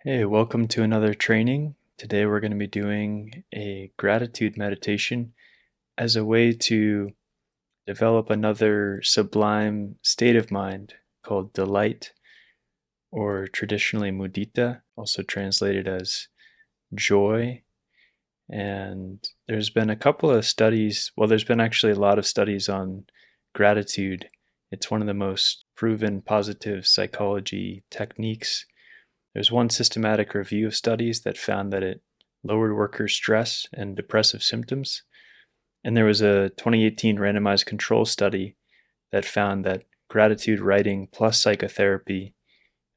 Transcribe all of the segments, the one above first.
Hey, welcome to another training. Today we're going to be doing a gratitude meditation as a way to develop another sublime state of mind called delight, or traditionally mudita, also translated as joy. And there's been a couple of studies, well, there's been actually a lot of studies on gratitude. It's one of the most proven positive psychology techniques. There's one systematic review of studies that found that it lowered workers' stress and depressive symptoms. And there was a 2018 randomized control study that found that gratitude writing plus psychotherapy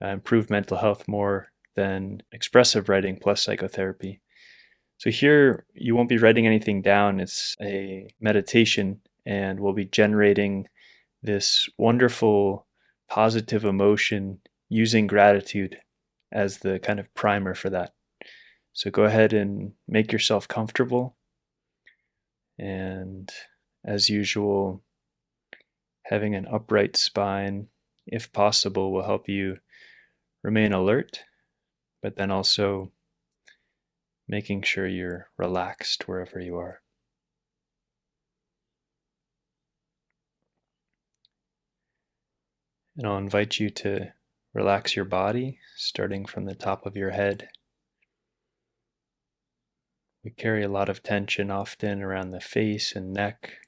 improved mental health more than expressive writing plus psychotherapy. So here you won't be writing anything down. It's a meditation, and we'll be generating this wonderful positive emotion using gratitude as the kind of primer for that. So go ahead and make yourself comfortable. And as usual, having an upright spine, if possible, will help you remain alert, but then also making sure you're relaxed wherever you are. And I'll invite you to relax your body, starting from the top of your head. We carry a lot of tension often around the face and neck.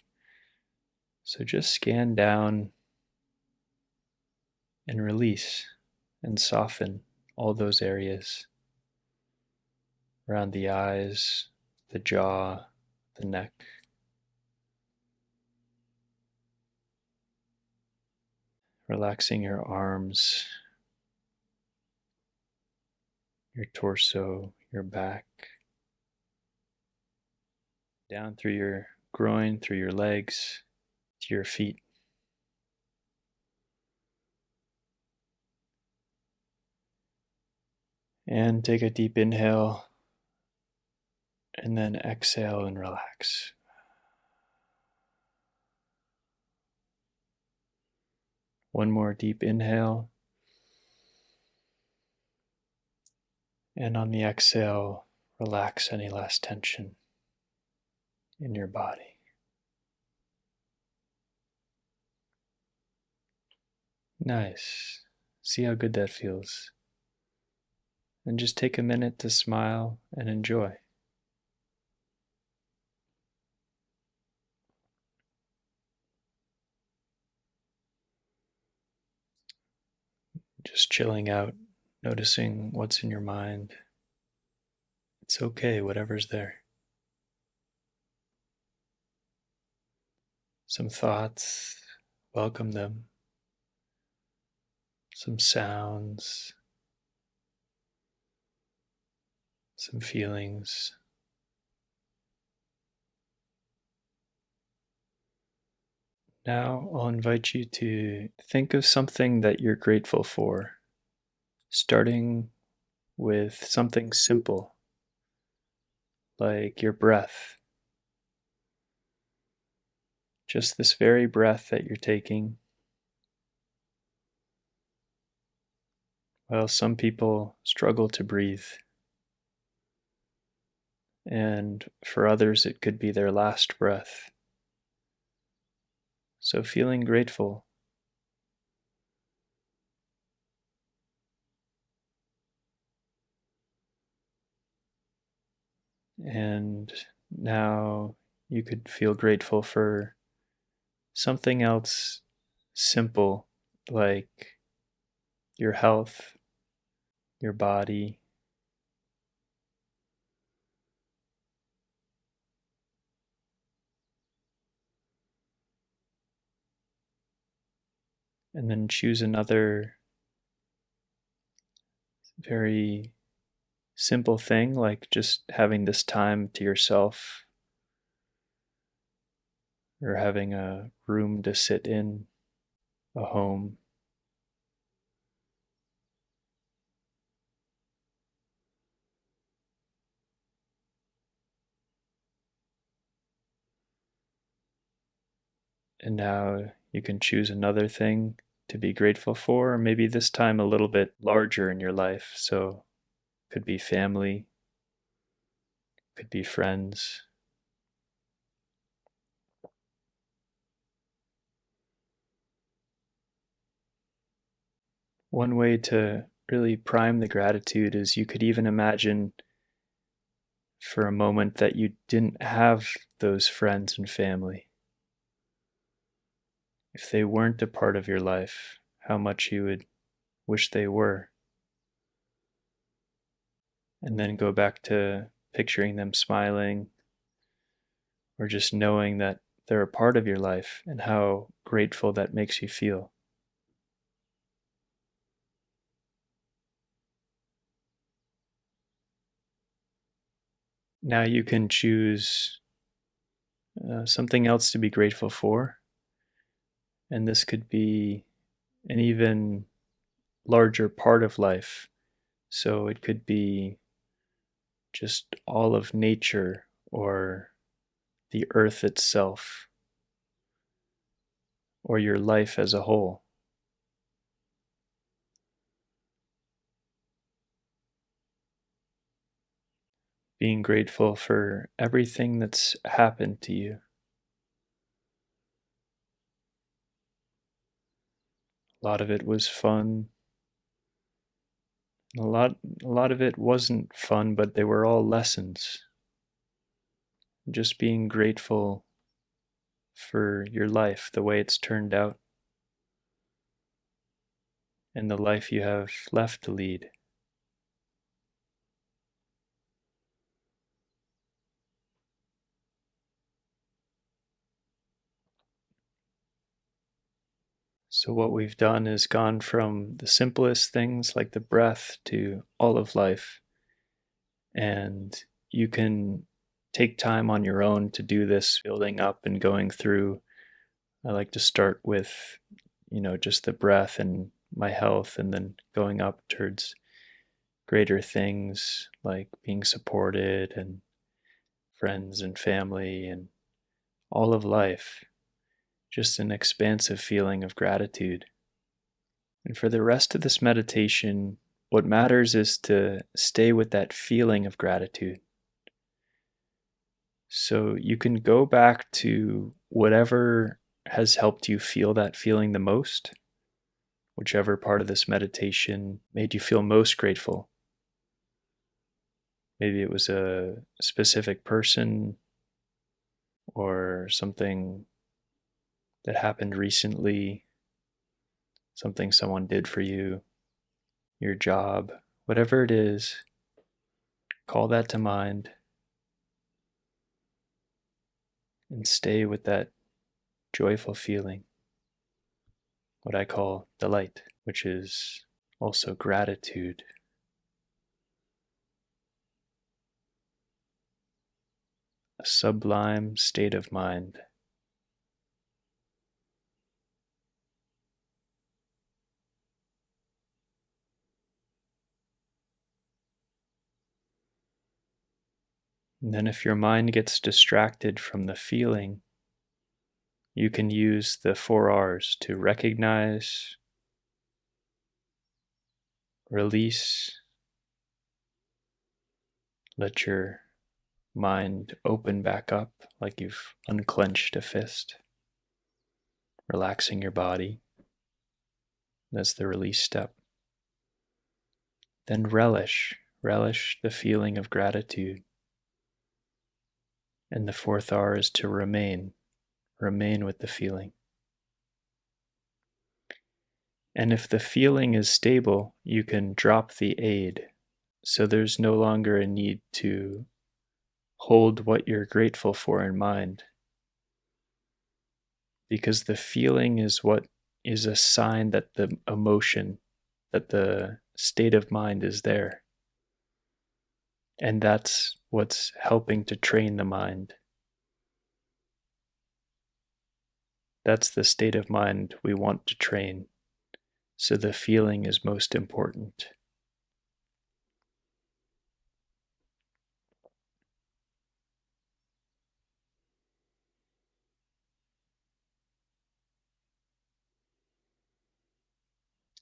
So just scan down and release and soften all those areas around the eyes, the jaw, the neck. Relaxing your arms, your torso, your back, down through your groin, through your legs, to your feet. And take a deep inhale, and then exhale and relax. One more deep inhale. And on the exhale, relax any last tension in your body. Nice. See how good that feels. And just take a minute to smile and enjoy. Just chilling out, noticing what's in your mind. It's okay, whatever's there. Some thoughts, welcome them. Some sounds, some feelings. Now I'll invite you to think of something that you're grateful for, starting with something simple, like your breath. Just this very breath that you're taking. Well, some people struggle to breathe, and for others it could be their last breath. So feeling grateful. And now you could feel grateful for something else simple, like your health, your body, and then choose another very simple thing, like just having this time to yourself, or having a room to sit in, a home. And now you can choose another thing to be grateful for, or maybe this time a little bit larger in your life. So could be family, could be friends. One way to really prime the gratitude is you could even imagine for a moment that you didn't have those friends and family. If they weren't a part of your life, how much you would wish they were. And then go back to picturing them smiling or just knowing that they're a part of your life and how grateful that makes you feel. Now you can choose something else to be grateful for, and this could be an even larger part of life. So it could be just all of nature or the earth itself or your life as a whole. Being grateful for everything that's happened to you. A lot of it was fun. A lot of it wasn't fun, but they were all lessons. Just being grateful for your life, the way it's turned out, and the life you have left to lead. So, what we've done is gone from the simplest things like the breath to all of life. And you can take time on your own to do this, building up and going through. I like to start with, just the breath and my health, and then going up towards greater things like being supported and friends and family and all of life. Just an expansive feeling of gratitude. And for the rest of this meditation, what matters is to stay with that feeling of gratitude. So you can go back to whatever has helped you feel that feeling the most, whichever part of this meditation made you feel most grateful. Maybe it was a specific person or something that happened recently, something someone did for you, your job, whatever it is, call that to mind and stay with that joyful feeling, what I call delight, which is also gratitude. A sublime state of mind. And then, if your mind gets distracted from the feeling, you can use the 4 R's to recognize, release, let your mind open back up like you've unclenched a fist, relaxing your body. That's the release step. Then relish the feeling of gratitude. And the 4th R is to remain with the feeling. And if the feeling is stable, you can drop the aid. So there's no longer a need to hold what you're grateful for in mind, because the feeling is what is a sign that the emotion, that the state of mind is there. And that's what's helping to train the mind. That's the state of mind we want to train. So the feeling is most important.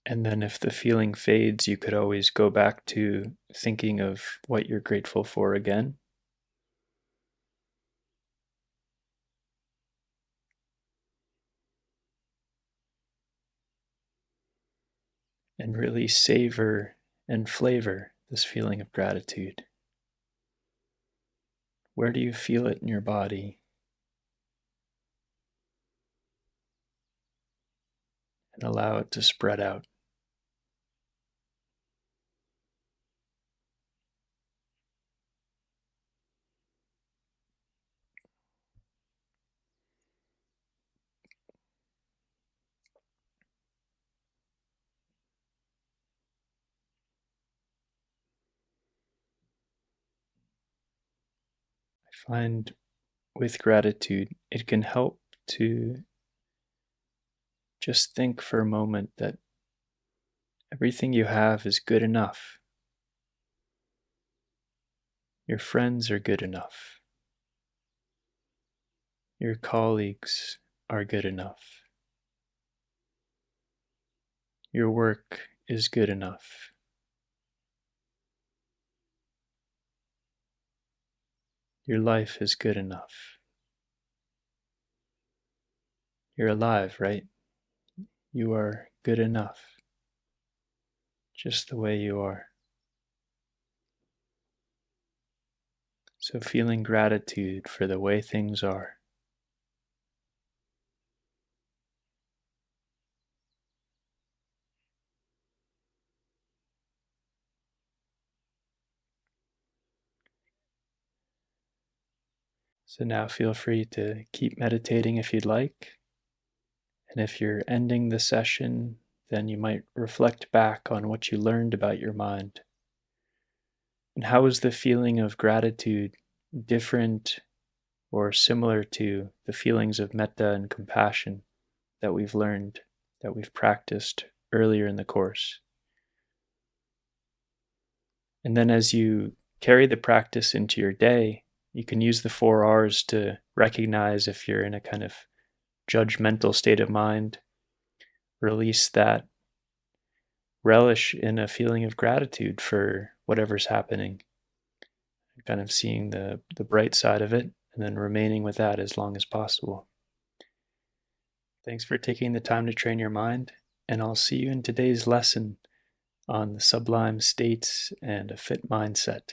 And then if the feeling fades, you could always go back to thinking of what you're grateful for again. And really savor and flavor this feeling of gratitude. Where do you feel it in your body? And allow it to spread out. I find with gratitude, it can help to just think for a moment that everything you have is good enough. Your friends are good enough. Your colleagues are good enough. Your work is good enough. Your life is good enough. You're alive, right? You are good enough, just the way you are. So feeling gratitude for the way things are. So now feel free to keep meditating if you'd like. And if you're ending the session, then you might reflect back on what you learned about your mind. And how is the feeling of gratitude different or similar to the feelings of metta and compassion that we've learned, that we've practiced earlier in the course? And then as you carry the practice into your day, you can use the 4 R's to recognize if you're in a kind of judgmental state of mind, release that, relish in a feeling of gratitude for whatever's happening, kind of seeing the bright side of it, and then remaining with that as long as possible. Thanks for taking the time to train your mind, and I'll see you in today's lesson on the sublime states and a fit mindset.